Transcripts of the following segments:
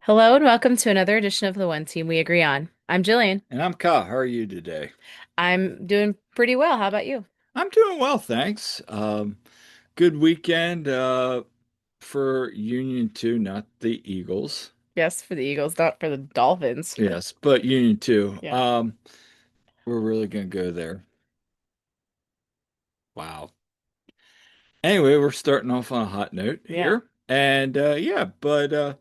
Hello and welcome to another edition of the One Team We Agree On. I'm Jillian. And I'm Kyle. How are you today? I'm doing pretty well. How about you? I'm doing well, thanks. Good weekend for Union 2, not the Eagles. Yes, for the Eagles, not for the Dolphins. Yes, but Union 2. Yeah. We're really gonna go there. Wow. Anyway, we're starting off on a hot note Yeah. here. And yeah, but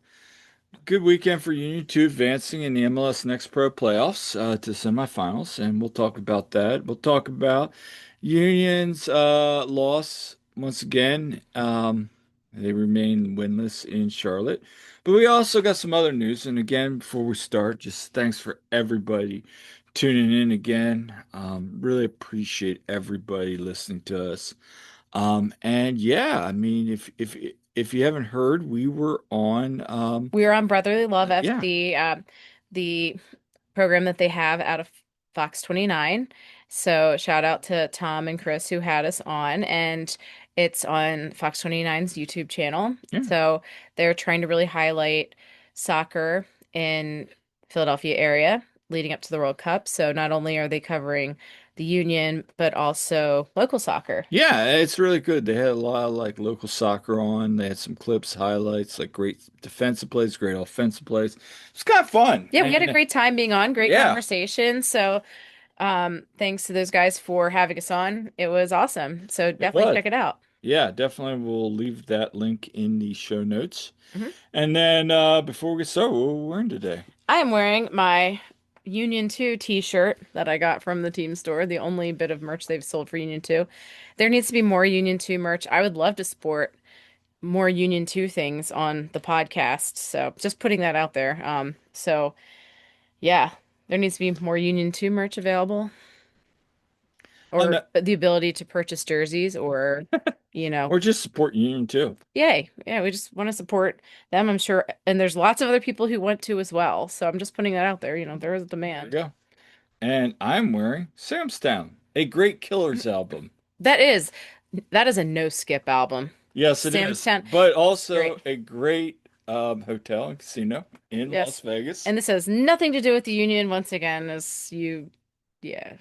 good weekend for Union 2 advancing in the MLS Next Pro playoffs to semifinals, and we'll talk about that. We'll talk about Union's loss once again. They remain winless in Charlotte. But we also got some other news. And again, before we start, just thanks for everybody tuning in again. Really appreciate everybody listening to us. And yeah, I mean, if you haven't heard, we were on We are on Brotherly Love yeah. the program that they have out of Fox 29. So shout out to Tom and Chris who had us on, and it's on Fox 29's YouTube channel. Yeah. So they're trying to really highlight soccer in Philadelphia area leading up to the World Cup. So not only are they covering the Union, but also local soccer. Yeah, it's really good. They had a lot of like local soccer on. They had some clips, highlights, like great defensive plays, great offensive plays. It's kind of fun. Yeah, we had a And great time being on, great yeah, conversation. So thanks to those guys for having us on. It was awesome. So it definitely was. check it out. Yeah, definitely. We'll leave that link in the show notes. Mhm. And then before we get started, what we're wearing today. I am wearing my Union 2 t-shirt that I got from the team store, the only bit of merch they've sold for Union 2. There needs to be more Union 2 merch. I would love to sport more Union 2 things on the podcast. So just putting that out there. So yeah, there needs to be more Union 2 merch available, And or the ability to purchase jerseys, or you know, or just support Union too. yay. Yeah, we just want to support them, I'm sure. And there's lots of other people who want to as well. So I'm just putting that out there. There is a There you demand. go. And I'm wearing Samstown, a great Killers album. That is that is a no skip album. Yes, it Sam's is, Town, but also great. a great hotel and casino in Las Yes. Vegas. And this has nothing to do with the Union once again, as yeah,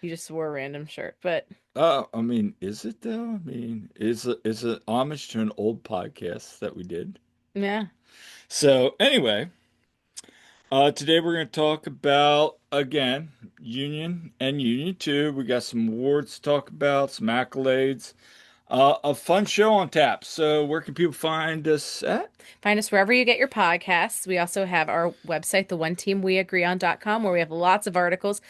you just wore a random shirt. But I mean, is it though? I mean, is it homage to an old podcast that we did? yeah. So anyway, today we're going to talk about again Union and Union 2. We got some awards to talk about, some accolades, a fun show on tap. So where can people find us at? Find us wherever you get your podcasts. We also have our website, theoneteamweagreeon.com, where we have lots of articles.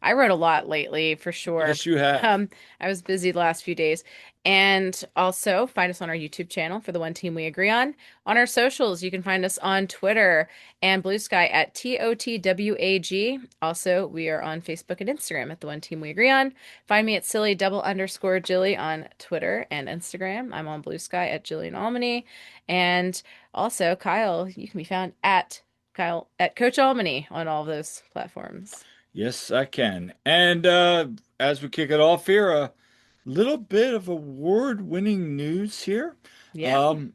I wrote a lot lately for sure. Yes, you have. Um, I was busy the last few days. And also find us on our YouTube channel for the One Team We Agree On. On our socials, you can find us on Twitter and Blue Sky at TOTWAG. Also, we are on Facebook and Instagram at the One Team We Agree On. Find me at silly double underscore Jilly on Twitter and Instagram. I'm on Blue Sky at Jillian Almany. And also, Kyle, you can be found at Kyle at Coach Almany on all of those platforms. Yes, I can. And as we kick it off here, a little bit of award-winning news here. Yeah. Um,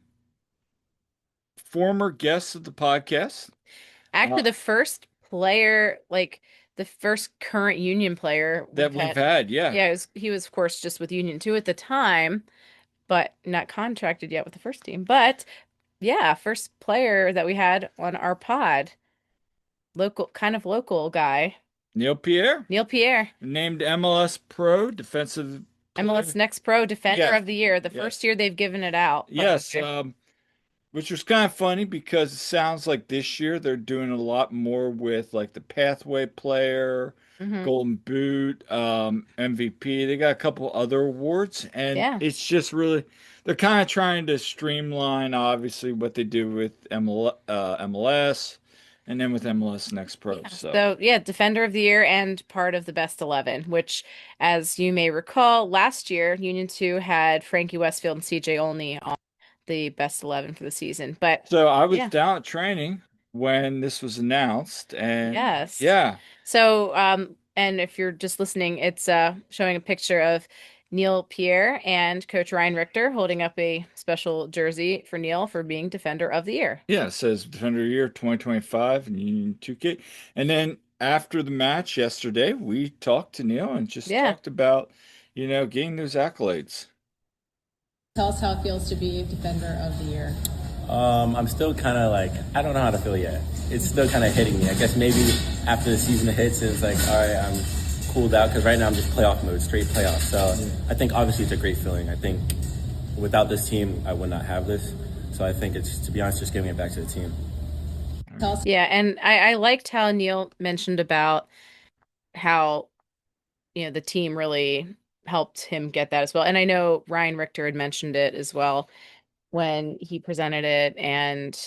Former guests of the podcast. Actually, Uh, the first player, like the first current Union player that we've we've had. had, yeah. Yeah, he was, of course, just with Union 2 at the time, but not contracted yet with the first team. But yeah, first player that we had on our pod, kind of local guy, Neil Pierre, Neil Pierre, named MLS Pro Defensive MLS Player. Next Pro Defender Yes, of the Year, the first yes, year they've given it out, by the yes. way. Which was kind of funny because it sounds like this year they're doing a lot more with like the Pathway Player, Hmm. Golden Boot, MVP. They got a couple other awards, and Yeah. it's just really they're kind of trying to streamline, obviously, what they do with MLS and then with MLS Next Pro. Yeah. So. So, yeah, Defender of the Year and part of the Best 11, which, as you may recall, last year, Union 2 had Frankie Westfield and CJ Olney on the Best 11 for the season. But So I was yeah, down at training when this was announced, and yes. yeah, So, and if you're just listening, it's showing a picture of Neil Pierre and Coach Ryan Richter holding up a special jersey for Neil for being Defender of the Year. Yeah, it says Defender of the Year 2025 and Union 2K. And then after the match yesterday, we talked to Neil and just Yeah. talked about, getting those accolades. Tell us how it feels to be Defender of the Year. I'm still kind of like, I don't know how to feel yet. It's still kind of hitting me. I guess maybe after the season hits, it's like, all right, I'm cooled out because right now I'm just playoff mode, straight playoff. So I think obviously it's a great feeling. I think without this team, I would not have this. So I think it's, to be honest, just giving it back to the team. Tell us. Yeah, and I liked how Neil mentioned about how, the team really helped him get that as well. And I know Ryan Richter had mentioned it as well when he presented it, and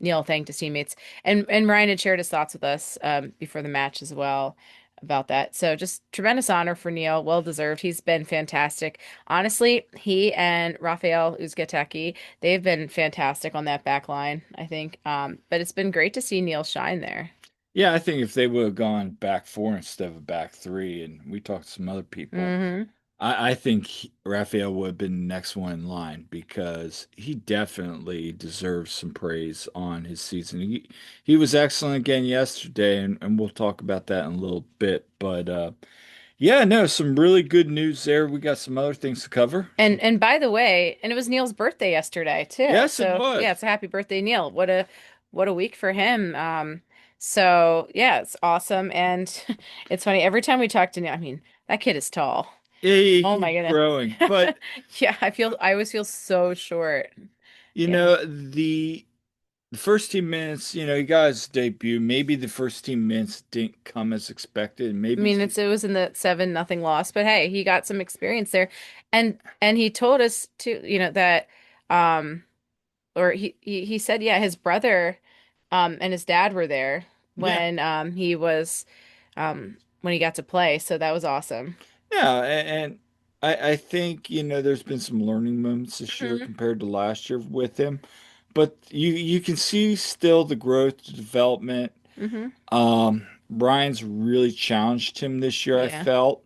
Neil thanked his teammates. And Ryan had shared his thoughts with us before the match as well about that. So just tremendous honor for Neil, well deserved. He's been fantastic. Honestly, he and Rafael Uzgateki, they've been fantastic on that back line, I think. But it's been great to see Neil shine there. Yeah, I think if they would have gone back four instead of a back three, and we talked to some other people, Hmm. I think Raphael would have been the next one in line because he definitely deserves some praise on his season. He was excellent again yesterday, and we'll talk about that in a little bit. But yeah, no, some really good news there. We got some other things to cover. And by the way, and it was Neil's birthday yesterday too. Yes, it So yeah, was. it's a happy birthday, Neil. What a week for him. So yeah, it's awesome. And it's funny, every time we talk to Neil, I mean, that kid is tall. Yeah, he Oh my keeps goodness. growing. But Yeah, I always feel so short. you Yeah. know, the first team minutes, he got his debut. Maybe the first team minutes didn't come as expected. I Maybe mean, it was in the 7-0 loss, but hey, he got some experience there. And he told us too, that um or he said, yeah, his brother and his dad were there yeah. when he got to play, so that was awesome. Yeah, and I think, there's been some learning moments this year Hmm. compared to last year with him, but you can see still the growth, the development. Hmm. Brian's really challenged him this year, I Yeah, felt.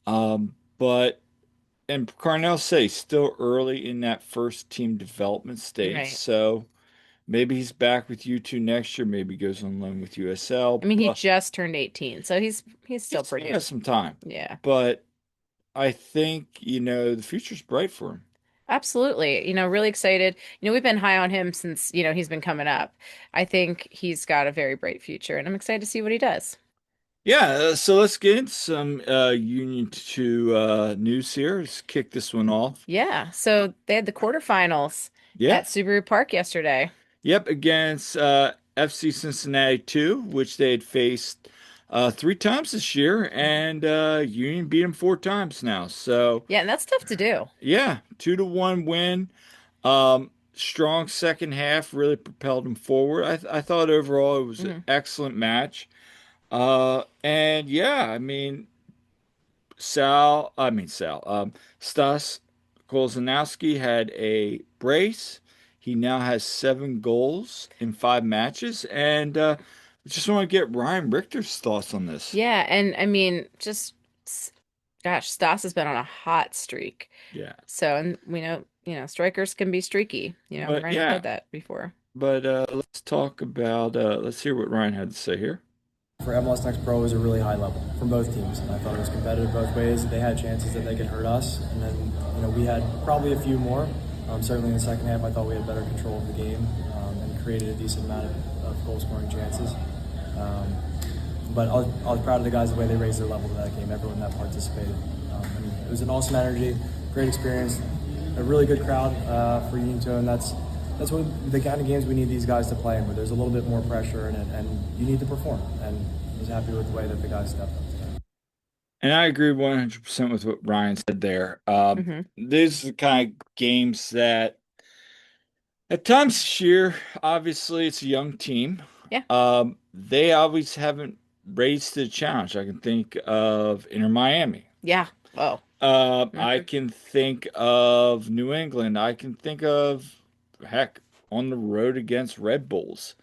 But and Carnell say still early in that first team development stage, right. so maybe he's back with you two next year, maybe goes on loan with I USL, mean, he but just turned 18, so he's he still still pretty, has some time. yeah. But I think, the future's bright for him. Absolutely. Really excited. We've been high on him since, he's been coming up. I think he's got a very bright future, and I'm excited to see what he does. Yeah, so let's get into some Union 2 news here. Let's kick this one off. Yeah. So they had the quarterfinals Yeah. at Subaru Park yesterday. Yep, against FC Cincinnati 2, which they had faced three times this year, and Union beat them four times now. So, Yeah, and that's tough to do. yeah, 2-1 win. Strong second half really propelled them forward. I thought overall it was an Hmm. excellent match. And yeah, Stas Kolzanowski had a brace. He now has 7 goals in 5 matches. And just want to get Ryan Richter's thoughts on this. Yeah, and I mean, s- gosh, Stas has been on a hot streak. Yeah. So, and strikers can be streaky. But Ryan yeah, said that before. but let's talk about, let's hear what Ryan had to say here. For MLS Next Pro was a really high level from both teams, and I thought it was competitive both ways. They had chances that they could hurt us, and then we had probably a few more. Certainly in the second half, I thought we had better control of the game and created a decent amount of goal scoring chances. But I was proud of the guys the way they raised their level to that game. Everyone that participated. It was an awesome energy, great experience, a really good crowd for Union 2, and that's what the kind of games we need these guys to play in, where there's a little bit more pressure in it, and you need to perform. And I was happy with the way that the guys stepped up today. And I agree 100% with what Ryan said there. Hmm. These are the kind of games that at times this year, obviously, it's a young team. Yeah. They always haven't raised the challenge. I can think of Inter Miami. Yeah. Oh. I Hmm. can think of New England. I can think of, heck, on the road against Red Bulls.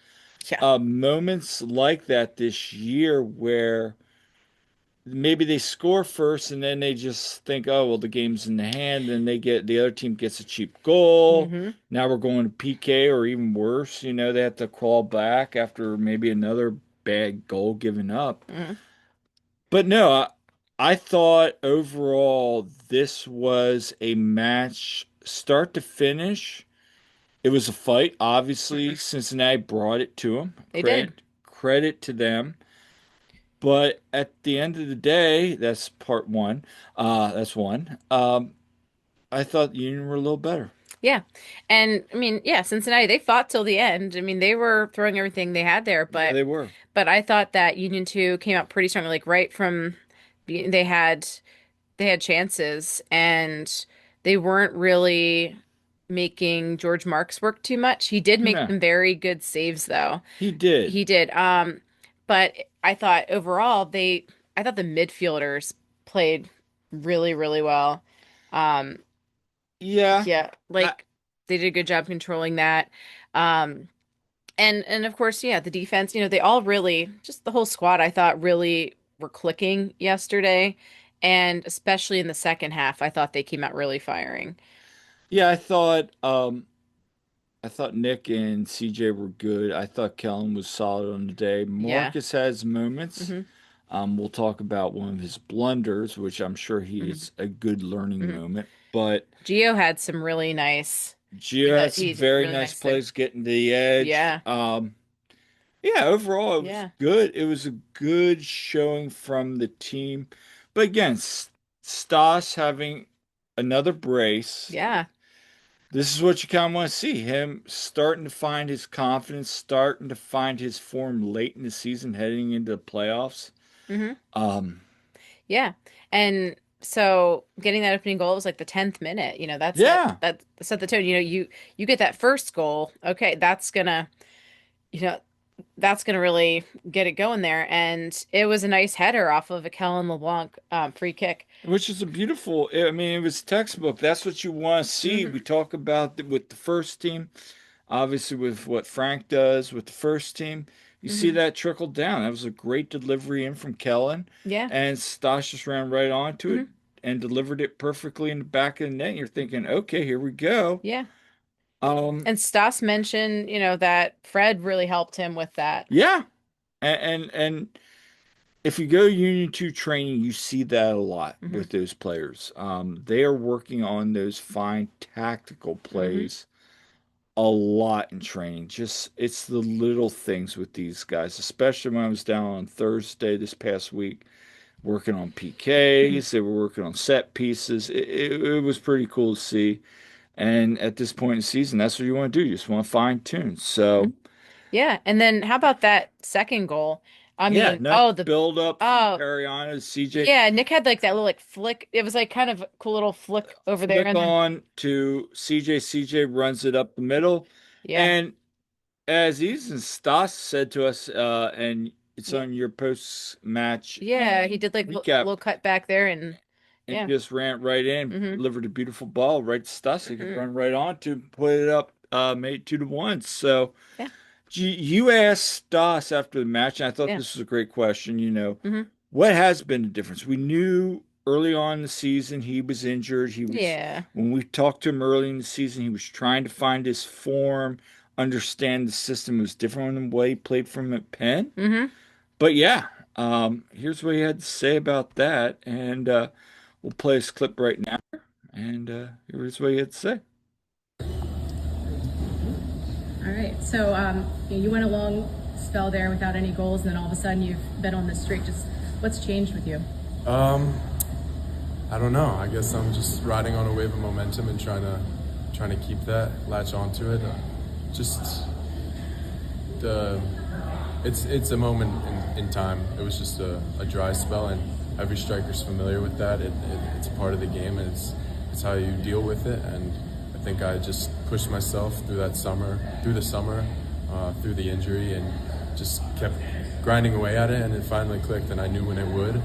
Yeah. Moments like that this year where maybe they score first and then they just think, oh, well, the game's in the hand, and the other team gets a cheap goal. Mm-hmm. Now we're going to PK, or even worse, they have to crawl back after maybe another bad goal given up. Mm-hmm. But no, I thought overall this was a match start to finish. It was a fight. Obviously, Mm-hmm. Cincinnati brought it to them. They did. Credit to them. But at the end of the day, that's part one. That's one. I thought Union were a little better. Yeah. And I mean, yeah, Cincinnati, they fought till the end. I mean, they were throwing everything they had there, Yeah, they were. but I thought that Union 2 came out pretty strong, like right from they had chances and they weren't really making George Marks work too much. He did make No, some very good saves though. he did. He did. But I thought overall I thought the midfielders played really, really well. Um, Yeah. yeah, I, like they did a good job controlling that. Um, and of course, yeah, the defense, they all really, just the whole squad, I thought really were clicking yesterday. And especially in the second half, I thought they came out really firing. yeah, I thought Nick and CJ were good. I thought Kellen was solid on the day. Yeah. Marcus has moments. Hmm. We'll talk about one of his blunders, which I'm sure he Hmm. is a good learning Hmm. moment. But Gio had some really nice, Gio had some he did very really nice nice things. plays getting to the edge. Yeah. Yeah, overall it was Yeah. good. It was a good showing from the team. But again, Stas having another brace. Yeah. This is what you kind of want to see. Him starting to find his confidence, starting to find his form late in the season, heading into the playoffs. Hmm. Um, Yeah. And so getting that opening goal was like the 10th minute, yeah, that set the tone. You get that first goal. Okay, you know, that's gonna really get it going there. And it was a nice header off of a Kellen LeBlanc free kick. which is a beautiful, I mean, it was textbook. That's what you want to see. Hmm. We talk about with the first team, obviously with what Frank does with the first team. You see Hmm. that trickle down. That was a great delivery in from Kellen, Yeah. and Stas just ran right onto it Hmm. and delivered it perfectly in the back of the net. You're thinking, okay, here we go. Yeah. Um, And Stas mentioned, that Fred really helped him with that. yeah, and if you go Union 2 training, you see that a lot Hmm. with those players. They are working on those fine tactical Hmm. plays a lot in training. Just it's the little things with these guys, especially when I was down on Thursday this past week working on PKs. They were working on set pieces. It was pretty cool to see. And at this point in the season, that's what you want to do. You just want to fine tune. So, Yeah. And then how about that second goal? I yeah, mean, nice build up from oh, Periano, CJ. yeah, Nick had like that little like flick. It was like kind of a cool little flick over there, Flick and then on to CJ. CJ runs it up the middle. yeah, And as Ethan Stas said to us, and it's yeah, on your post match yeah, he did like a recap, little cut back there, and and yeah, just ran right in, hmm, delivered a beautiful ball right to Stas. He could hmm, run right on to put it up, made 2-1. So yeah, you asked Stas after the match, and I thought yeah, this was a great question. hmm, What has been the difference? We knew early on in the season he was injured. yeah, When we talked to him early in the season, he was trying to find his form, understand the system was different than the way he played from at Penn. hmm. But yeah, here's what he had to say about that. And we'll play his clip right now. And here's what he had to say. All right. So you went a long spell there without any goals, and then all of a sudden you've been on this streak. Just what's changed with you? Um, I don't know. I guess I'm just riding on a wave of momentum and trying to keep that, latch onto it. Just the it's a moment in time. It was just a dry spell, and every striker's familiar with that. It's a part of the game, and it's how you deal with it. And I think I just pushed myself through the summer, through the injury, and just kept grinding away at it. And it finally clicked, and I knew when it would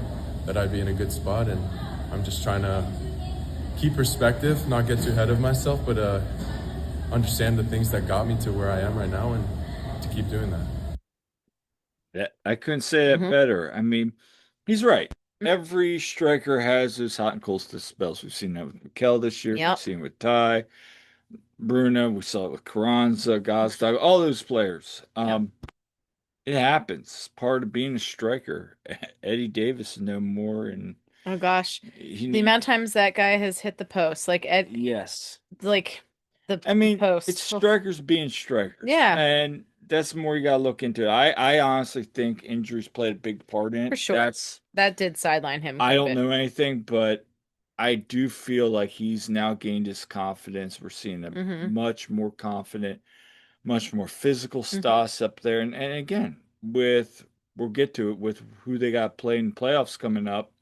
that I'd be in a good spot. And I'm just trying to keep perspective, not get too ahead of myself, but understand the things that got me to where I am right now, and to keep doing that. Yeah, I couldn't say it Hmm. better. I mean, he's right. every striker has those hot and cold spells. We've seen that with Mikel this year. We've Yep. seen it with Ty, Bruno. We saw it with Carranza, Gazdag, all those players. Yep. It happens. It's part of being a striker. Eddie Davis is no more, and Oh gosh. The he. amount of times that guy has hit the post, Yes. like the I mean, it's post. strikers being strikers, Yeah, and that's more you gotta look into. I honestly think injuries played a big part in for it. sure. That did sideline him I quite a don't bit. know anything, but I do feel like he's now gained his confidence. We're seeing a Mm-hmm. much more confident, much more physical Mm-hmm. Stas up there. And again, with we'll get to it with who they got playing playoffs coming up.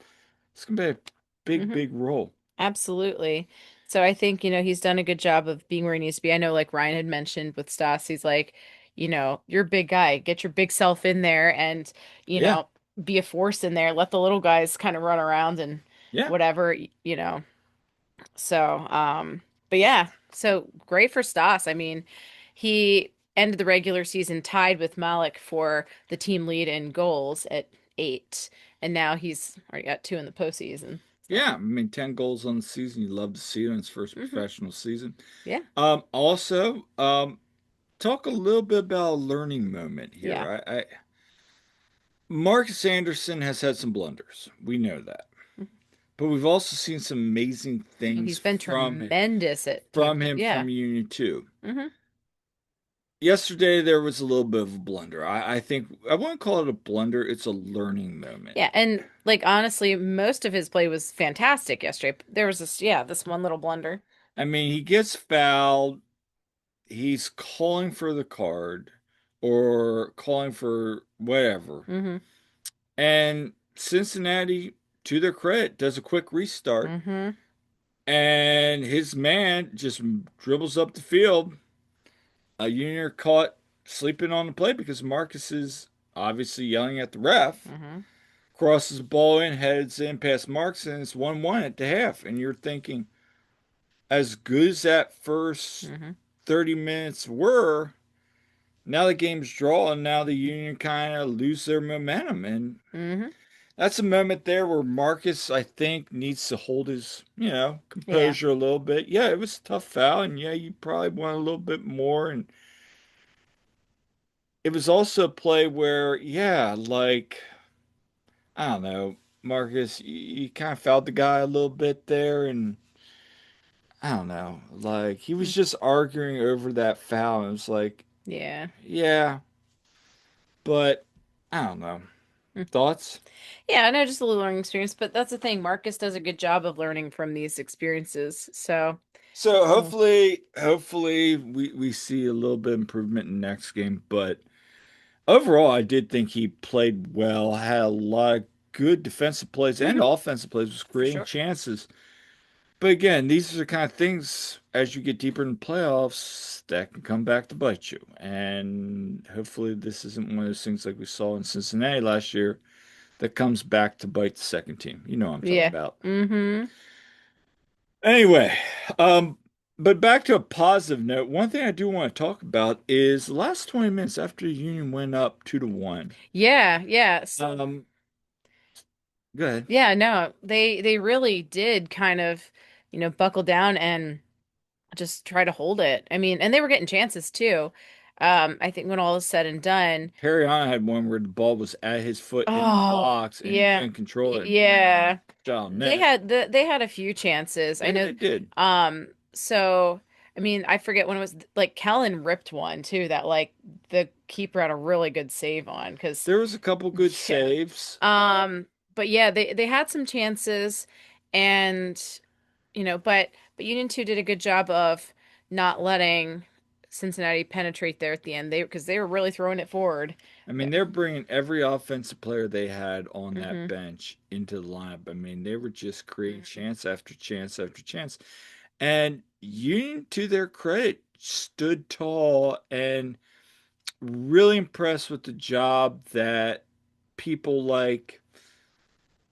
It's gonna be a big, Mm-hmm. big role. Absolutely. So I think, he's done a good job of being where he needs to be. I know, like Ryan had mentioned with Stas, he's like, you're a big guy. Get your big self in there and, you Yeah, know, be a force in there. Let the little guys kind of run around and yeah, whatever, you know. So, but yeah, so great for Stas. I mean, he ended the regular season tied with Malik for the team lead in goals at 8, and now he's already got 2 in the postseason. So, yeah. I mean, 10 goals on the season. You love to see it in his first hmm professional season. yeah, Also, talk a little bit about a learning moment yeah. here. Marcus Anderson has had some blunders. We know that. But we've also seen some amazing Oh, things he's been tremendous at from him yeah. from Union 2. hmm Yesterday there was a little bit of a blunder. I think I wouldn't call it a blunder, it's a learning moment. Yeah, and like honestly, most of his play was fantastic yesterday. There was this one little blunder. I mean, he gets fouled, he's calling for the card or calling for whatever. hmm And Cincinnati, to their credit, does a quick restart, hmm and his man just dribbles up the field. A Union caught sleeping on the play because Marcus is obviously yelling at the ref. hmm Crosses the ball in, heads in past Marks, and it's 1-1 at the half. And you're thinking, as good as that first hmm 30 minutes were, now the game's draw, and now the Union kind of lose their momentum. And hmm that's a moment there where Marcus, I think, needs to hold his, Yeah. composure a little bit. Yeah, it was a tough foul, and yeah, you probably want a little bit more. And it was also a play where, yeah, like, I don't know, Marcus, you kind of fouled the guy a little bit there, and I don't know, like, he was just arguing over that foul, and it was like, Yeah. yeah, but I don't know. Thoughts? Yeah, I know, just a little learning experience, but that's the thing. Marcus does a good job of learning from these experiences. So, So well, hopefully we see a little bit of improvement in the next game, but overall I did think he played well, had a lot of good defensive plays and mhm, offensive plays, was for creating sure. chances. But again, these are the kind of things as you get deeper in the playoffs that can come back to bite you. And hopefully this isn't one of those things like we saw in Cincinnati last year that comes back to bite the second team. You know what I'm talking Yeah. about. hmm Anyway, but back to a positive note, one thing I do want to talk about is the last 20 minutes after the Union went up 2-1. Yeah, yes. Um, Go ahead. Yeah, no. They really did kind of, buckle down and just try to hold it. I mean, and they were getting chances too. I think when all is said and done. Harry had one where the ball was at his foot in the Oh, box and he yeah. couldn't control it. Yeah. Shot They net. had they had a few chances. I Yeah, know they did. so I mean, I forget when it was like Kellen ripped one too that like the keeper had a really good save on because There was a couple good yeah. saves. But yeah, they had some chances and but Union 2 did a good job of not letting Cincinnati penetrate there at the end. They were really throwing it forward. I mean, they're bringing every offensive player they had on that Mm-hmm. bench into the lineup. I mean, they were just creating chance after chance after chance. And Union, to their credit, stood tall and really impressed with the job that people like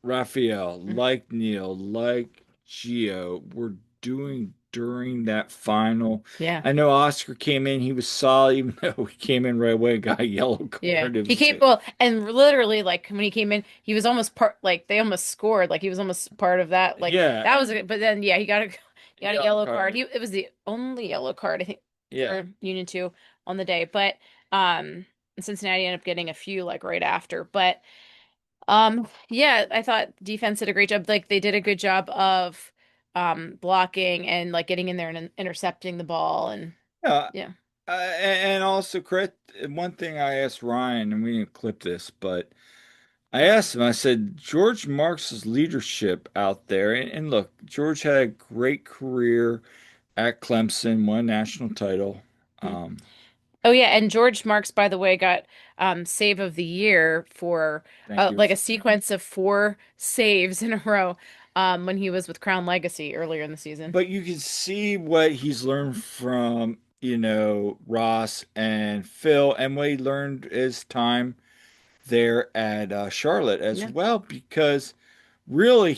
Raphael, Mm-hmm. like Neil, like Gio were doing during that final. Yeah. I know Oscar came in, he was solid, even though he came in right away, got a yellow Yeah. card. It He was came well, and literally like when he came in, he was almost part like they almost scored. Like he was almost part of that. Like yeah, that was a, but then yeah, he got a yellow yellow card. card. It was the only yellow card I think Yeah. for Union 2 on the day. But um Cincinnati ended up getting a few like right after. But yeah, I thought defense did a great job. Like they did a good job of blocking and like getting in there and intercepting the ball and Yeah. yeah. And also, Crit, one thing I asked Ryan, and we didn't clip this, but I asked him, I said, George Marks' leadership out there, and look, George had a great career at Clemson, won a national title. Um, Oh yeah, and George Marks, by the way, got save of the year for thank you. like a sequence of four saves in a row when he was with Crown Legacy earlier in the season. But you can see what he's learned from, Ross and Phil, and what he learned his time there at Charlotte as Yeah, well, because really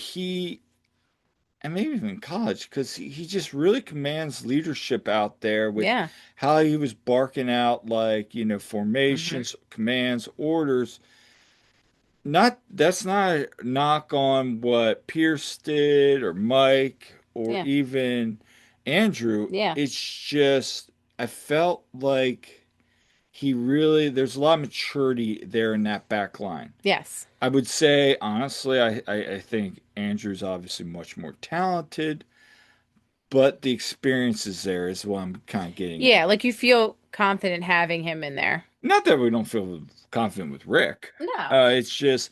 and maybe even in college, because he just really commands leadership out there with yeah, how he was barking out like, hmm formations, commands, orders. Not That's not a knock on what Pierce did or Mike or yeah, even Andrew. yeah, It's just I felt like there's a lot of maturity there in that back line. yes, I would say honestly, I think Andrew's obviously much more talented, but the experience is there is what I'm kind of getting at. yeah. Like you feel confident having him in there. Not that we don't feel confident with Rick. No. It's just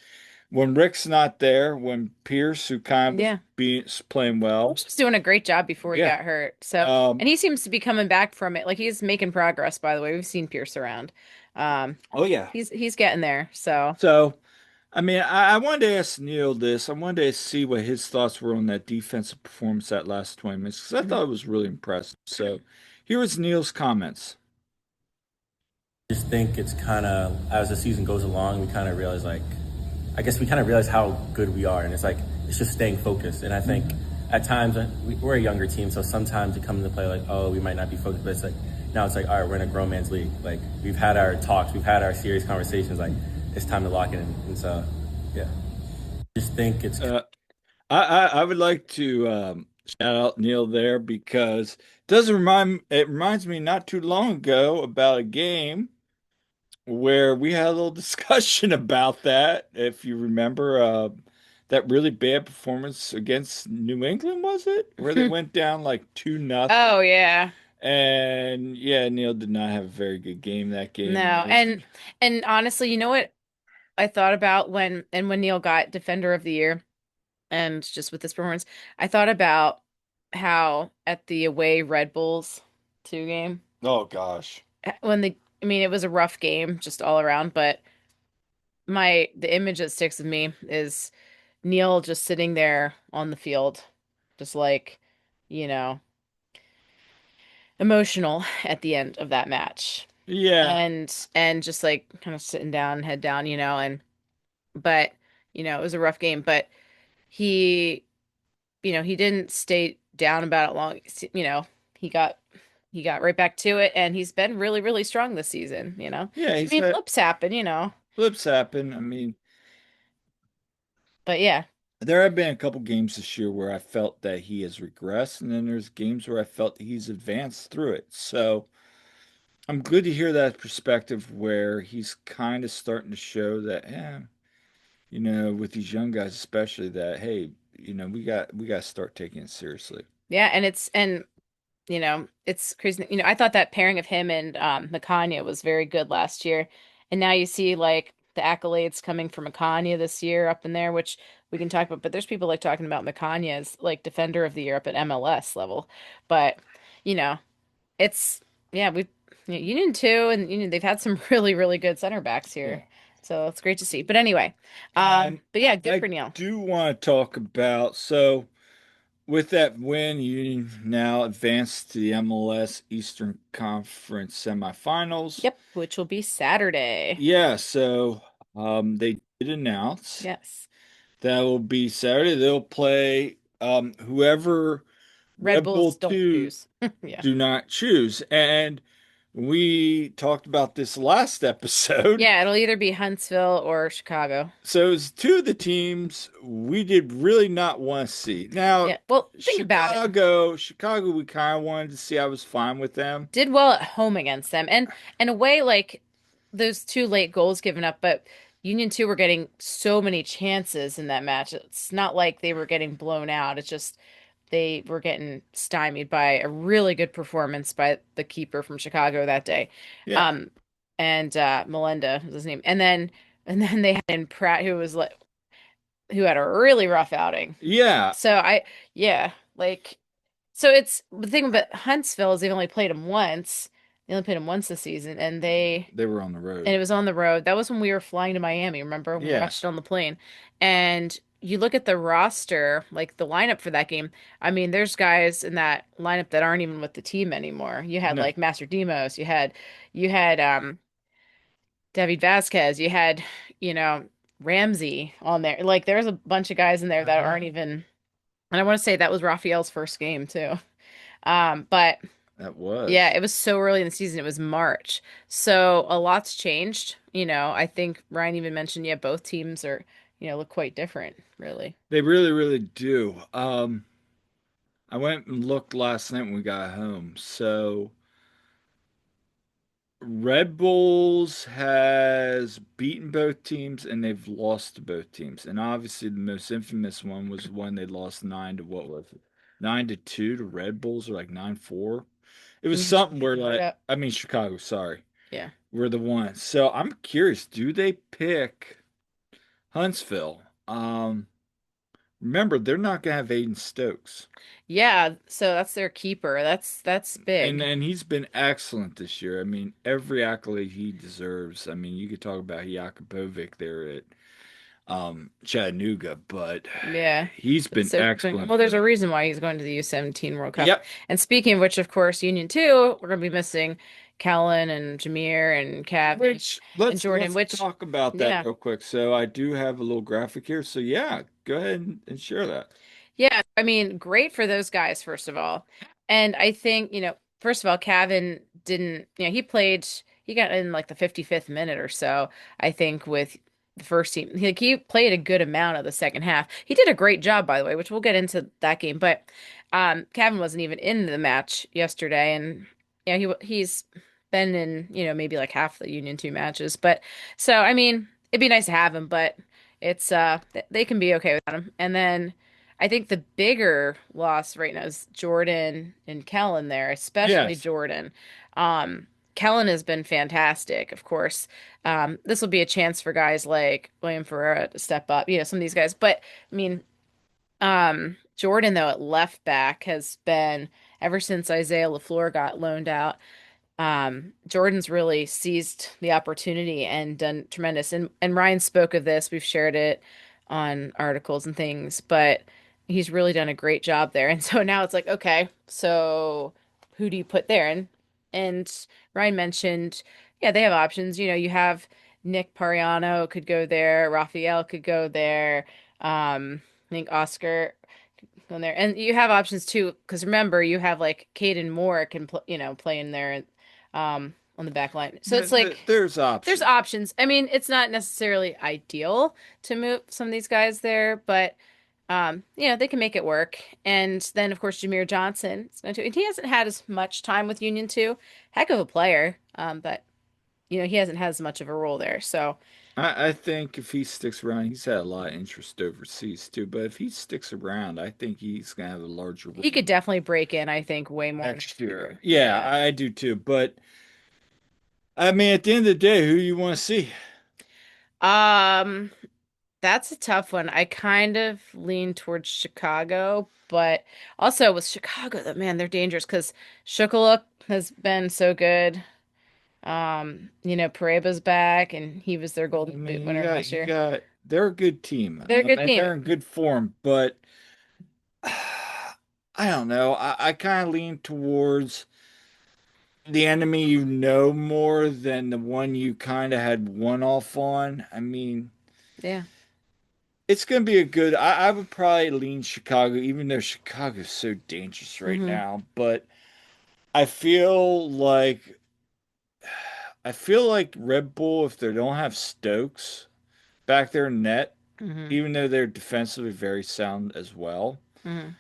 when Rick's not there, when Pierce, who kind of was Yeah. playing well, George was doing a great job before he yeah. got hurt. So, Um, and he seems to be coming back from it. Like he's making progress, by the way. We've seen Pierce around. Um, oh yeah. he's getting there. So, So, I mean, I wanted to ask Neil this. I wanted to see what his thoughts were on that defensive performance that last 20 minutes because I mhm. thought it was really impressive. So, here was Neil's comments. Just think it's kind of as the season goes along, we kind of realize like, I guess we kind of realize how good we are, and it's like it's just staying focused. And I think at times we're a younger team, so sometimes we come into play like, oh, we might not be focused, but it's like now it's like, all right, we're in a grown man's league. Like we've had our talks, we've had our serious conversations. Like it's time to lock it in. And so, yeah, just think it's. I would like to shout out Neil there because it reminds me not too long ago about a game where we had a little discussion about that. If you remember, that really bad performance against New England, was it? Where they went down like 2-0. Oh yeah. And yeah, Neil did not have a very good game that No. game. And honestly, you know what I thought about when Neil got Defender of the Year and just with this performance, I thought about how at the away Red Bulls 2 game Oh gosh. when the I mean it was a rough game just all around, but the image that sticks with me is Neil just sitting there on the field, just like, you know, emotional at the end of that match. Yeah. And just like kind of sitting down, head down, and but it was a rough game, but he he didn't stay down about it long. He got he got right back to it and he's been really, really strong this season. Yeah, I he's mean, had flips happen, flips happen. I mean, but yeah. there have been a couple games this year where I felt that he has regressed, and then there's games where I felt that he's advanced through it. So I'm good to hear that perspective where he's kind of starting to show that, yeah, with these young guys especially, that hey, we got to start taking it seriously. Yeah, it's crazy. I thought that pairing of him and Makanya was very good last year. And now you see like the accolades coming from Makanya this year up in there, which we can talk about, but there's people like talking about Makanya as like defender of the year up at MLS level. But, you know, it's yeah, Union 2 and they've had some really, really good center backs Yeah. here. So it's great to see. But anyway, And but yeah, good I for Neil. do want to talk about with that win, you now advance to the MLS Eastern Conference semifinals. Yep, which will be Saturday. Yeah, so they did announce Yes. that will be Saturday. They'll play whoever Red Red Bull Bulls don't 2 choose. Yeah. do not choose. And we talked about this last episode. Yeah, it'll either be Huntsville or Chicago. So it's two of the teams we did really not want to see. Now, Yeah. Well, think about it. Chicago, we kind of wanted to see. I was fine with them. Did well at home against them. And in a way, like those two late goals given up, but Union 2 were getting so many chances in that match. It's not like they were getting blown out. It's just they were getting stymied by a really good performance by the keeper from Chicago that day. Yeah. And Melinda was his name. And then they had in Pratt who had a really rough outing. Yeah. So yeah, like so it's the thing about Huntsville is they've only played him once. They only played him once this season, They were on the and road. it was on the road. That was when we were flying to Miami. Remember, we Yeah. watched it on the plane, and you look at the roster, like the lineup for that game. I mean, there's guys in that lineup that aren't even with the team anymore. You had No. like Master Demos. You had David Vasquez. You had you know Ramsey on there. Like there's a bunch of guys in there that aren't even. And I want to say that was Raphael's first game too. But That was. yeah, it was so early in the season. It was March. So a lot's changed. I think Ryan even mentioned, yeah, both teams are, look quite different, really. They really, really do. I went and looked last night when we got home. So Red Bulls has beaten both teams and they've lost to both teams. And obviously the most infamous one was when they lost 9 to what was it? 9-2 to Red Bulls or like 9-4. It was Mhm. something where like Yeah. I mean Chicago, sorry. Yeah. Were the ones. So I'm curious, do they pick Huntsville? Remember, they're not gonna have Aiden Stokes. Yeah, so that's their keeper. That's And big. and he's been excellent this year. I mean, every accolade he deserves. I mean, you could talk about Jakubovic there at Chattanooga, but Yeah. he's been So, excellent well, for there's a them. reason why he's going to the U17 World Cup. Yep. And speaking of which, of course, Union 2, we're going to be missing Callan and Jameer and Cav Which and Jordan, let's which, talk about that yeah. real quick. So I do have a little graphic here. So yeah, go ahead and share that. Yeah, I mean, great for those guys, first of all. And I think, first of all, Cavan didn't, he got in like the 55th minute or so, I think, with the first team. He played a good amount of the second half. He did a great job, by the way, which we'll get into that game. But Cavan wasn't even in the match yesterday. And yeah, he's been in, maybe like half the Union 2 matches. But so, I mean, it'd be nice to have him, but it's, they can be okay without him. And then, I think the bigger loss right now is Jordan and Kellen there, especially Yes. Jordan. Kellen has been fantastic, of course. This will be a chance for guys like William Ferreira to step up, some of these guys. But I mean, Jordan though at left back has been ever since Isaiah LaFleur got loaned out. Jordan's really seized the opportunity and done tremendous. And Ryan spoke of this. We've shared it on articles and things, but he's really done a great job there. And so now it's like, okay, so who do you put there? And Ryan mentioned, yeah, they have options. You have Nick Pariano could go there, Raphael could go there. I think Oscar could go there, and you have options too. Because remember, you have like Caden Moore can play in there, on the back line. So it's like There's there's options. options. I mean, it's not necessarily ideal to move some of these guys there, but they can make it work. And then of course Jameer Johnson is going to, and he hasn't had as much time with Union 2. Heck of a player. But he hasn't had as much of a role there. So I think if he sticks around, he's had a lot of interest overseas too. But if he sticks around, I think he's gonna have a larger role he could definitely break in, I think, way more next year. Yeah, Yeah. I do too. But I mean, at the end of the day, who you want to see? Um, that's a tough one. I kind of lean towards Chicago, but also with Chicago, man, they're dangerous because Shukaluk has been so good. Pareba's back and he was their I Golden Boot mean, winner last you year. got they're a good team, They're a good and team. they're in good form. But I don't know. I kind of lean towards the enemy you know more than the one you kind of had one off on. I mean, Yeah. it's going to be a good. I would probably lean Chicago, even though Chicago's so dangerous right Hmm. now. But I feel like Red Bull, if they don't have Stokes back there in net, Hmm. even though they're defensively very sound as well, Hmm.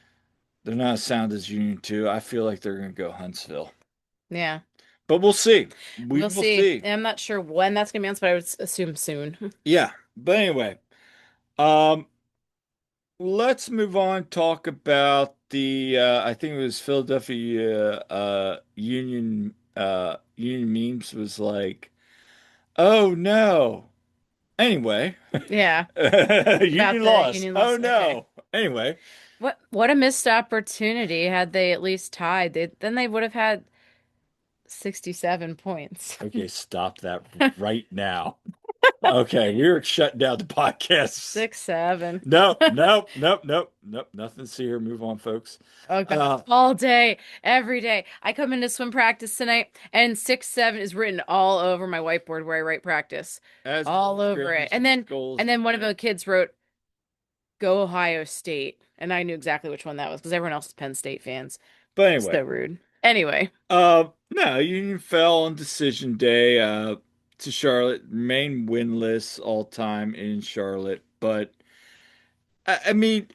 they're not as sound as Union 2. I feel like they're going to go Huntsville. Yeah, But we'll see. We we'll will see. see. I'm not sure when that's gonna be announced, but I would assume soon. Yeah. But anyway, um, let's move on. Talk about the I think it was Philadelphia Union memes was like, oh no. Anyway, Yeah, about Union the lost. Union Oh loss. Okay. no. Anyway, What a missed opportunity. Had they at least tied, then they would have had 67 points. okay, stop that right now. Okay, we're shutting down the podcast. 6-7. Nope, nope, nope, nope, nope. Nothing to see here. Move on, folks. Oh God, Uh, all day, every day. I come into swim practice tonight, and 6-7 is written all over my whiteboard where I write practice, as all over it. transition goals. And then one of the kids wrote "Go Ohio State," and I knew exactly which one that was because everyone else is Penn State fans. But anyway, So rude. Anyway, no, Union fell on decision day to Charlotte, remain winless all time in Charlotte. But I mean,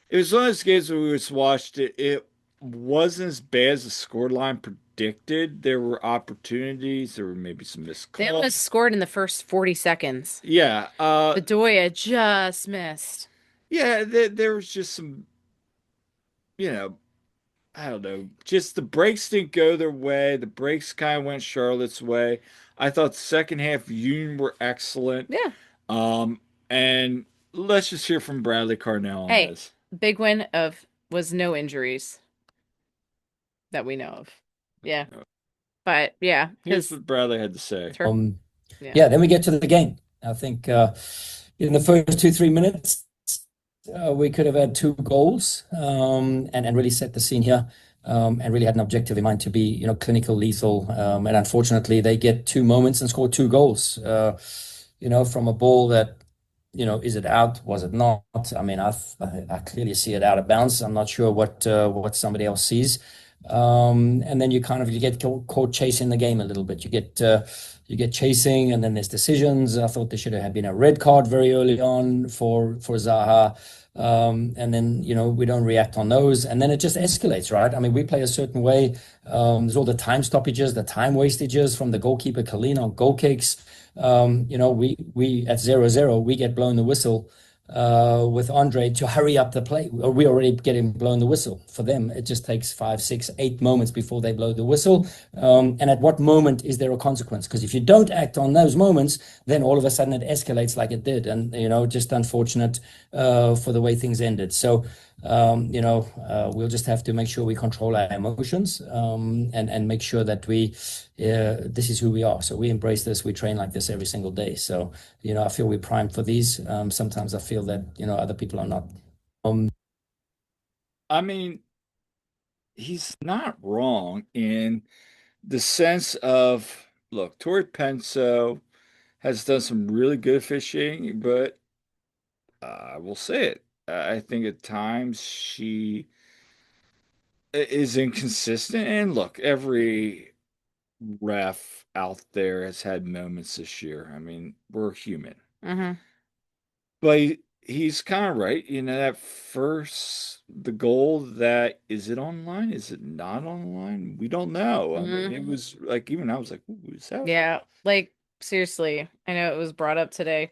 it was one of those games where we just watched it. It wasn't as bad as the scoreline predicted. There were opportunities. There were maybe some missed they calls. almost scored in the first 40 seconds. Yeah, Bedoya just missed. yeah. There was just some, you know, I don't know. Just the breaks didn't go their way. The breaks kind of went Charlotte's way. I thought the second half Union were excellent. Yeah. Um, and let's just hear from Bradley Carnell on Hey, this. big win of was no injuries that we know of. Yeah. But yeah, Here's because what Bradley had to say. yeah. Yeah, then we get to the game. I think in the first 2, 3 minutes, we could have had 2 goals and really set the scene here and really had an objective in mind to be, clinical, lethal. And unfortunately, they get 2 moments and score 2 goals, from a ball that, is it out? Was it not? I mean, I clearly see it out of bounds. I'm not sure what somebody else sees. And then you get caught chasing the game a little bit. You get chasing, and then there's decisions. I thought there should have been a red card very early on for Zaha. And then, we don't react on those. And then it just escalates, right? I mean, we play a certain way. There's all the time stoppages, the time wastages from the goalkeeper, Kalina, on goal kicks. We at 0-0, we get blown the whistle with Andre to hurry up the play. Or we already get him blown the whistle. For them, it just takes 5, 6, 8 moments before they blow the whistle. And at what moment is there a consequence? Because if you don't act on those moments, then all of a sudden it escalates like it did. And, just unfortunate for the way things ended. So, we'll just have to make sure we control our emotions and make sure that this is who we are. So we embrace this. We train like this every single day. So, I feel we're primed for these. Sometimes I feel that, other people are not. I mean, he's not wrong in the sense of, look, Tori Penso has done some really good officiating, but I will say it. I think at times she is inconsistent. And look, every ref out there has had moments this year. I mean, we're human. Mm-hmm. But he's kind of right. The goal that, is it online? Is it not online? We don't know. I mean, it Mm-hmm. was like, even I was like, ooh, is that? Yeah, like seriously, I know it was brought up today.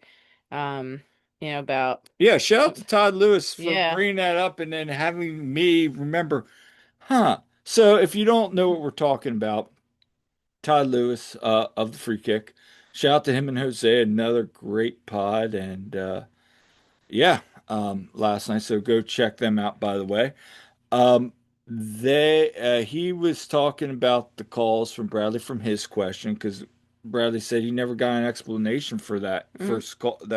About Yeah, shout out to Todd Lewis for yeah. bringing that up and then having me remember, huh? So if you don't know what we're talking about, Todd Lewis of the Free Kick, shout out to him and Jose, another great pod, and yeah, last night. So go check them out, by the way. Um, he was talking about the calls from Bradley from his question because Bradley said he never got an explanation for that Mhm.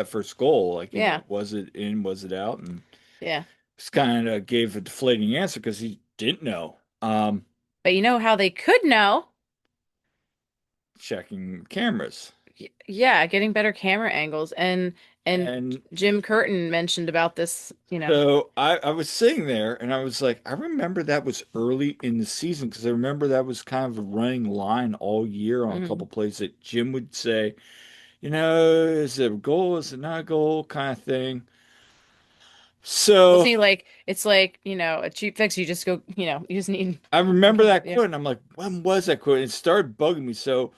first goal. Like, Yeah. was it in, was it out? And Yeah. just kind of gave a deflating answer because he didn't know. But you know how they could know? Checking cameras. Yeah, getting better camera angles. And And And Jim Curtin mentioned about this, so I was sitting there and I was like, I remember that was early in the season because I remember that was kind of a running line all year on a mhm. couple plays that Jim would say, is it a goal? Is it not a goal? Kind of thing. Well, So see, like it's like, a cheap fix. You just go, you just need, I remember that yeah. quote and I'm like, when was that quote? And it started bugging me. So,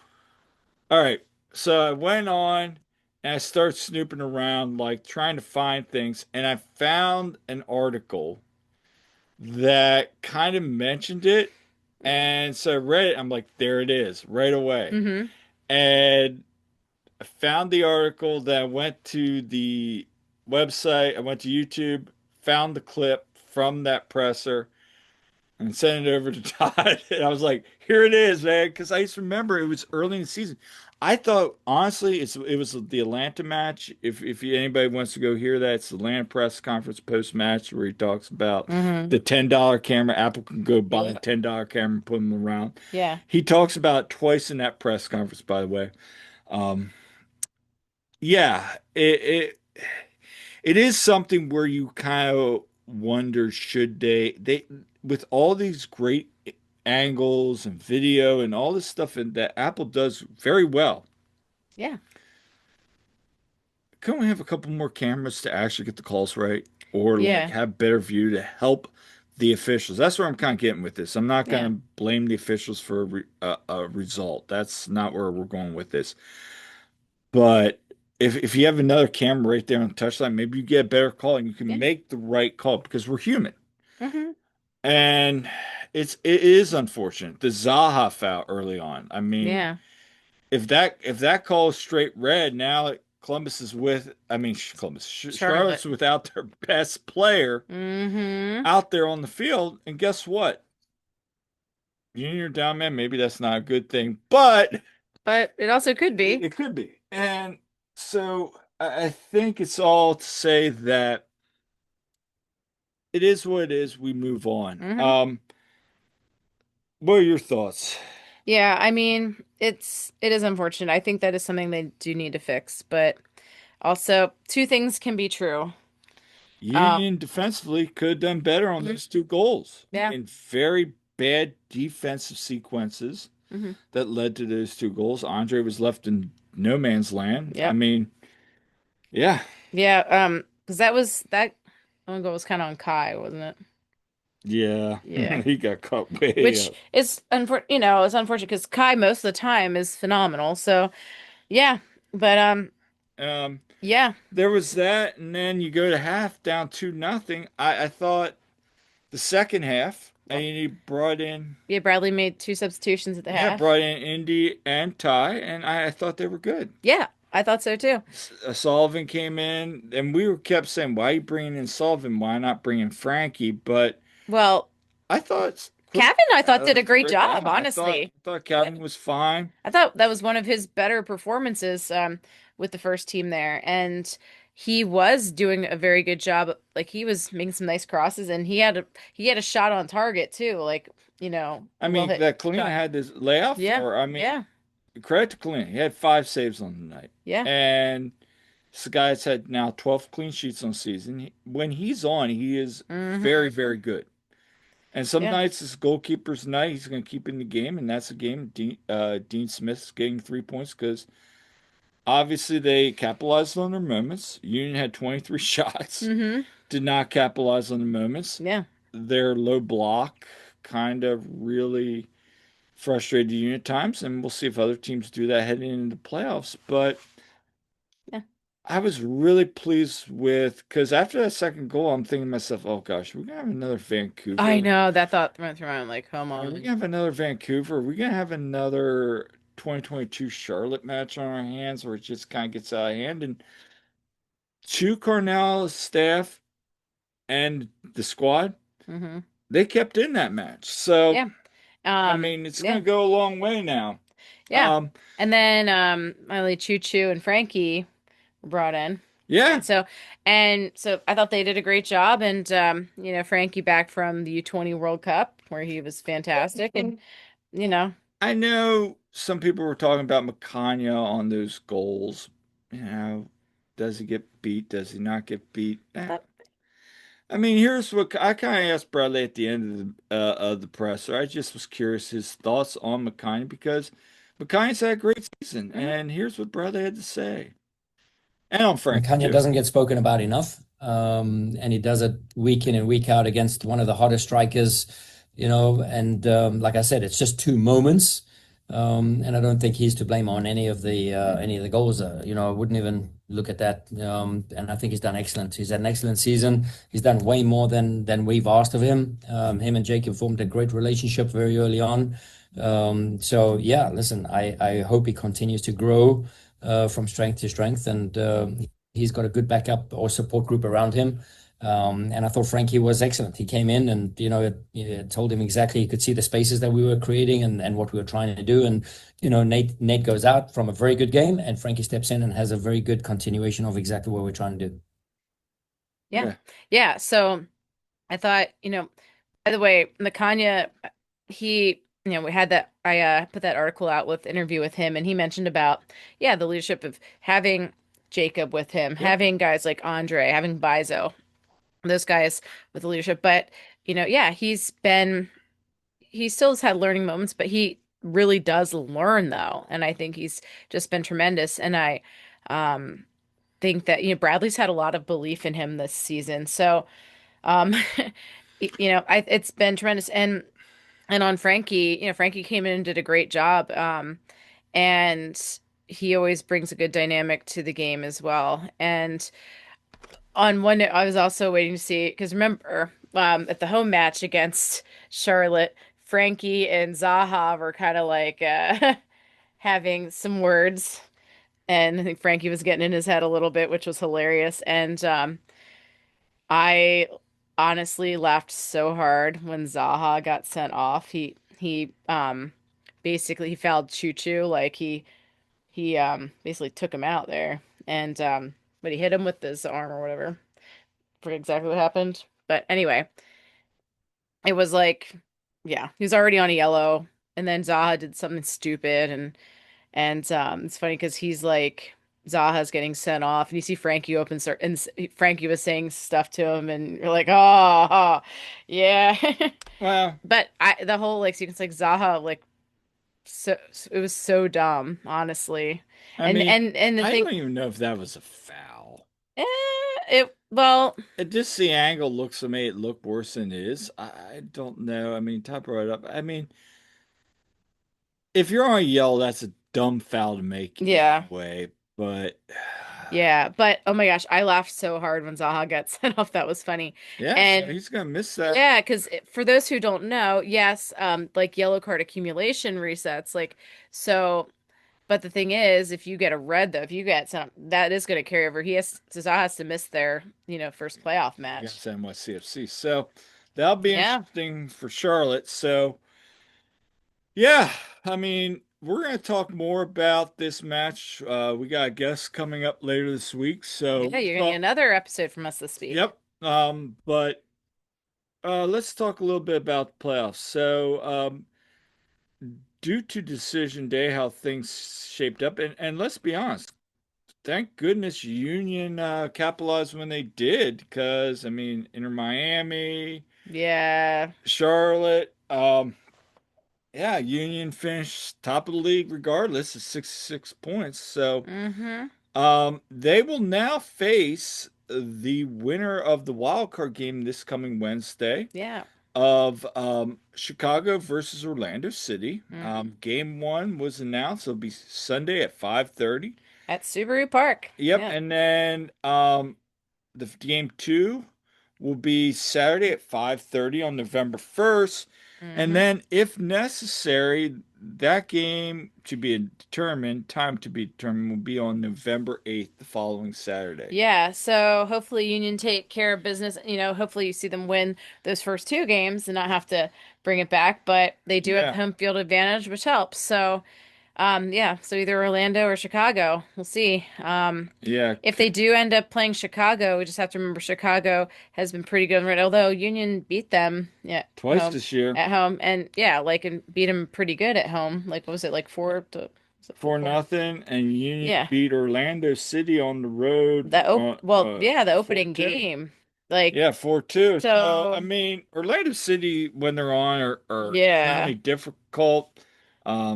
all right. So I went on and I started snooping around, like trying to find things. And I found an article that kind of mentioned it. And so I read it. I'm like, there it is right away. Mm-hmm. And I found the article. Then I went to the website. I went to YouTube, found the clip from that presser, and sent it over to Todd. And I was like, here it is, man. Because I used to remember it was early in the season. I thought, honestly, it was the Atlanta match. If anybody wants to go hear that, it's the Atlanta press conference post match where he talks about Mm-hmm. the $10 camera. Apple can go buy a Yeah. $10 camera and put them around. Yeah. He talks about it twice in that press conference, by the way. Um, yeah, it is something where you kind of wonder should they with all these great angles and video and all this stuff that Apple does very well. Yeah. Couldn't we have a couple more cameras to actually get the calls right or like Yeah. have better view to help the officials? That's where I'm kind of getting with this. I'm not going Yeah. to blame the officials for a result. That's not where we're going with this. But if you have another camera right there on the touchline, maybe you get a better call and you can Yeah. make the right call because we're human. Mm-hmm. And it is unfortunate. The Zaha foul early on. I mean, Yeah. if that call is straight red, now Columbus is with I mean Columbus Charlotte. Charlotte's without their best player Mm-hmm. out there on the field. And guess what? Junior down man, maybe that's not a good thing, but But it also could be. it could be. And so I think it's all to say that it is what it is. We move on. Mm-hmm. What are your thoughts? Yeah, I mean, it is unfortunate. I think that is something they do need to fix, but also two things can be true. Um, Union defensively could have done better on mhm. those two goals Yeah. in very bad defensive sequences Hmm. that led to those two goals. Andre was left in no man's land. I Yep. mean, yeah, Yeah, because that one goal was kind of on Kai, wasn't it? yeah, Yeah. he got caught way Which up. is it's unfortunate because Kai most of the time is phenomenal. So, yeah. But Um, yeah. there was that, and then you go to half down 2-0. I thought the second half, and he brought in, Yeah, Bradley made two substitutions at the yeah, half. brought in Indy and Ty, and I thought they were good. Yeah, I thought so too. Sullivan came in, and we were kept saying, "Why are you bringing in Sullivan? Why not bringing Frankie?" But Well, I thought Kevin, I thought did a was a great great guy. job, I thought honestly. thought Calvin was fine. I thought that was one of his better performances with the first team there. And he was doing a very good job. Like he was making some nice crosses and he had a shot on target too. Like, I well mean, hit that Kalina shot. had this layoff, Yeah. or I mean, Yeah. credit to Kalina. He had 5 saves on the night, Yeah. and this guy's had now 12 clean sheets on season. When he's on, he is Hmm. very, very good. And some Yeah. nights, his goalkeeper's night, he's going to keep in the game, and that's a game. Dean Smith's getting 3 points because obviously they capitalized on their moments. Union had 23 shots, Hmm. did not capitalize on the moments. Yeah. Their low block kind of really frustrated Union at times, and we'll see if other teams do that heading into the playoffs. But Yeah. I was really pleased with because after that second goal, I'm thinking to myself, "Oh gosh, we're gonna have another I Vancouver. know that thought went through my mind like, come Are we on. gonna have another Vancouver? Are we gonna have another 2022 Charlotte match on our hands where it just kind of gets out of hand?" And two Cornell staff and the squad, Hmm. they kept in that match. So Yeah. I mean, it's Yeah. gonna go a long way now. Yeah. Um, And then Miley Choo Choo and Frankie were brought in. yeah, And so I thought they did a great job. And Frankie back from the U20 World Cup where he was fantastic. And you know, I know some people were talking about Macania on those goals. You know, Does he get beat? Does he not get beat? That- I mean, here's what I kind of asked Bradley at the end of the presser. I just was curious his thoughts on McKinney because McKinney's had a great season, Mhm. and here's what Bradley had to say, and on I mean, Frankie Kanye too. doesn't get spoken about enough, and he does it week in and week out against one of the hottest strikers, And like I said, it's just two moments, and I don't think he's to blame on any of the goals. I wouldn't even look at that. And I think he's done excellent. He's had an excellent season. He's done way more than we've asked of him. Him and Jacob formed a great relationship very early on. So yeah, listen, I hope he continues to grow from strength to strength, and he's got a good backup or support group around him. And I thought Frankie was excellent. He came in and it told him exactly. He could see the spaces that we were creating and what we were trying to do. And Nate goes out from a very good game, and Frankie steps in and has a very good continuation of exactly what we're trying to do. Yeah. Yeah, Yeah. So I thought, by the way, Nakanya, we had that, I put that article out with interview with him, and he mentioned about, yeah, the leadership of having Jacob with him, yep. having guys like Andre, having Bizo, those guys with the leadership. But, yeah, he still has had learning moments, but he really does learn though. And I think he's just been tremendous. And I um, think that, Bradley's had a lot of belief in him this season. So, um, it's been tremendous. And on Frankie, Frankie came in and did a great job. And he always brings a good dynamic to the game as well. And on one note, I was also waiting to see because remember, at the home match against Charlotte, Frankie and Zaha were kind of like having some words, and I think Frankie was getting in his head a little bit, which was hilarious. And I honestly laughed so hard when Zaha got sent off. He basically he fouled Choo Choo, like he basically took him out there, and but he hit him with his arm or whatever. Forget exactly what happened. But anyway, it was like, yeah, he was already on a yellow, and then Zaha did something stupid, and it's funny because he's like Zaha's getting sent off, and you see Frankie open start, and Frankie was saying stuff to him, and you're like, oh, yeah. Well, But the whole like sequence, like Zaha, like so it was so dumb, honestly, I and mean, and the I thing, don't even know if that was a foul. eh, it well. It just the angle looks to me it looked worse than it is. I don't know. I mean, Top brought it up. I mean, if you're on a yell, that's a dumb foul to make Yeah. anyway. But Yeah, but oh my gosh, I laughed so hard when Zaha got sent off. That was funny. yeah, so And he's gonna miss that. yeah, because for those who don't know, yes, like yellow card accumulation resets, like so. But the thing is, if you get a red though, if you get some, that is going to carry over. Zaha has to miss their, first playoff match. Against NYCFC. So that'll be Yeah, interesting for Charlotte. So yeah, I mean, we're gonna talk more about this match. We got a guest coming up later this week. So yeah, you're gonna get another episode from us this week. yep. But let's talk a little bit about the playoffs. So due to decision day, how things shaped up, and let's be honest, thank goodness Union capitalized when they did, because I mean, Inter Miami, Yeah. Charlotte, yeah, Union finished top of the league regardless of 66 points. So Mm-hmm. they will now face the winner of the wild card game this coming Wednesday Yeah. of Chicago versus Orlando City. Mm-hmm. Game one was announced. It'll be Sunday at 5:30. At Subaru Park. Yep, Yeah. and then the game two will be Saturday at 5:30 on November 1st. And Mm-hmm. then, if necessary, that game to be determined, time to be determined, will be on November 8th, the following Saturday. Yeah, so hopefully Union take care of business. Hopefully you see them win those first two games and not have to bring it back, but they do have Yeah, home field advantage, which helps. So, yeah, so either Orlando or Chicago. We'll see. yeah, If they do end up playing Chicago, we just have to remember Chicago has been pretty good, right? Although Union beat them, yeah, twice this year. at home, and yeah, like and beat them pretty good at home. Like what was it like 4 to for nothing, and Union Yeah. beat Orlando City on the road. Yeah, the opening 4-2. game. Like, Yeah, 4-2. So I so mean, Orlando City when they're on are yeah. certainly difficult.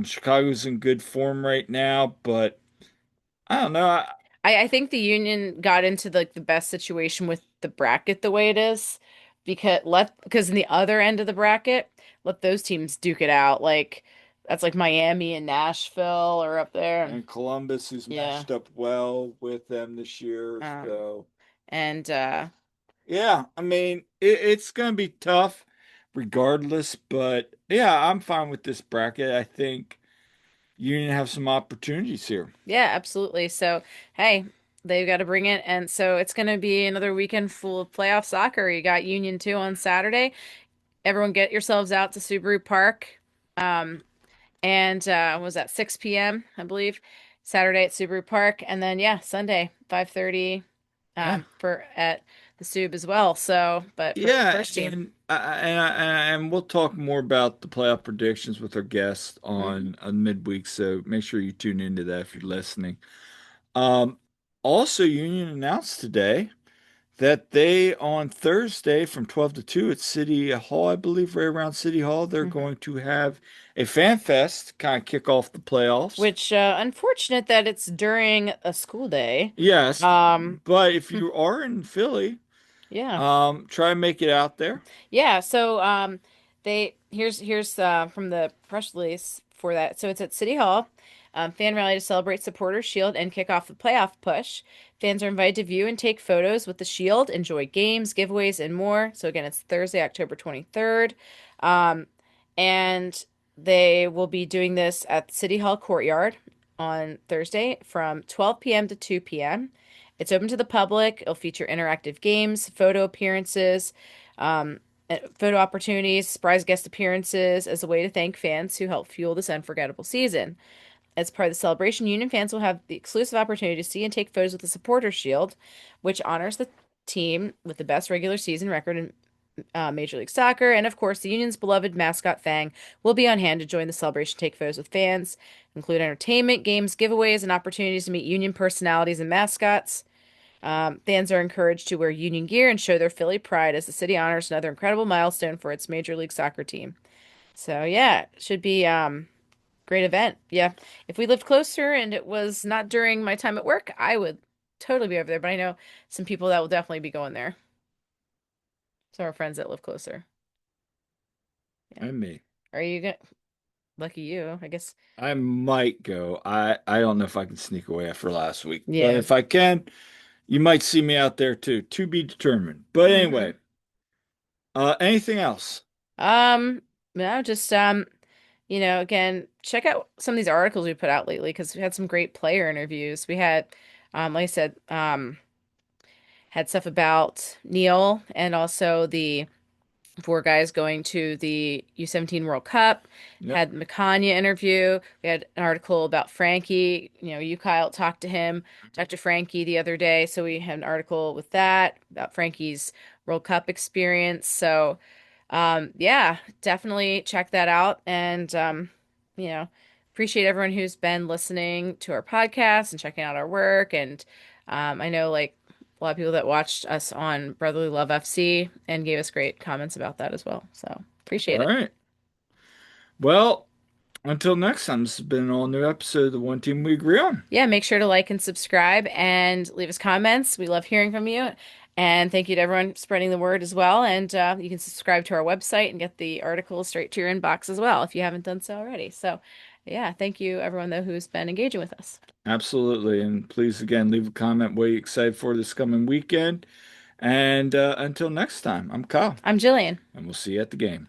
Chicago's in good form right now, but I don't know. I think the Union got into the best situation with the bracket the way it is because in the other end of the bracket, let those teams duke it out. Like that's like Miami and Nashville are up there. And Columbus, who's Yeah. matched up well with them this year, Um so and yeah, I mean it's gonna be tough regardless, but yeah, I'm fine with this bracket. I think Union have some opportunities here. yeah, absolutely. So, hey, they've got to bring it and so it's going to be another weekend full of playoff soccer. You got Union 2 on Saturday. Everyone get yourselves out to Subaru Park. Um And was that 6 p.m., I believe, Saturday at Subaru Park, and then yeah, Sunday 5:30 Yeah. for at the Sub as well. So, but for the Yeah, first team. and we'll talk more about the playoff predictions with our guests Mhm. on midweek. So make sure you tune into that if you're listening. Um, Also, Union announced today that they on Thursday from 12 to 2 at City Hall, I believe, right around City Hall, they're Mhm. going to have a fan fest kind of kick off the playoffs. Which unfortunate that it's during a school day. Yes, Um, but if you are in Philly, yeah. try and make it out there. Yeah, so they here's from the press release for that. So it's at City Hall, fan rally to celebrate Supporters Shield and kick off the playoff push. Fans are invited to view and take photos with the Shield, enjoy games, giveaways, and more. So again, it's Thursday, October 23rd. Um, and they will be doing this at City Hall Courtyard on Thursday from 12 p.m. to 2 p.m. It's open to the public. It'll feature interactive games, photo appearances, um, photo opportunities, surprise guest appearances as a way to thank fans who helped fuel this unforgettable season. As part of the celebration, Union fans will have the exclusive opportunity to see and take photos with the Supporter Shield, which honors the team with the best regular season record in Major League Soccer. And of course, the Union's beloved mascot Fang will be on hand to join the celebration, take photos with fans, include entertainment, games, giveaways, and opportunities to meet Union personalities and mascots. Fans are encouraged to wear Union gear and show their Philly pride as the city honors another incredible milestone for its Major League Soccer team. So yeah, it should be great event. Yeah. If we lived closer and it was not during my time at work, I would totally be over there, but I know some people that will definitely be going there. Some of our friends that live closer. Yeah. And me. Are you gonna lucky you, I guess. I might go. I don't know if I can sneak away after last week, but Yeah. if I can, you might see me out there too. To be determined. But Hmm. anyway, anything else? No, just again, check out some of these articles we put out lately because we had some great player interviews. We had, like I said, had stuff about Neil and also the four guys going to the U17 World Cup. Yep. Had the Makanya interview. We had an article about Frankie. You, Kyle, talked to Frankie the other day. So we had an article with that about Frankie's World Cup experience. So, yeah, definitely check that out. And, you know, appreciate everyone who's been listening to our podcast and checking out our work. And I know like a lot of people that watched us on Brotherly Love FC and gave us great comments about that as well. So All appreciate it. right. Well, until next time, this has been an all new episode of the One Team We Agree On. Yeah, make sure to like and subscribe and leave us comments. We love hearing from you. And thank you to everyone spreading the word as well. And you can subscribe to our website and get the articles straight to your inbox as well if you haven't done so already. So, yeah, thank you everyone though who's been engaging with us. Absolutely. And please, again, leave a comment what you're excited for this coming weekend. And until next time, I'm Kyle, I'm Jillian. and we'll see you at the game.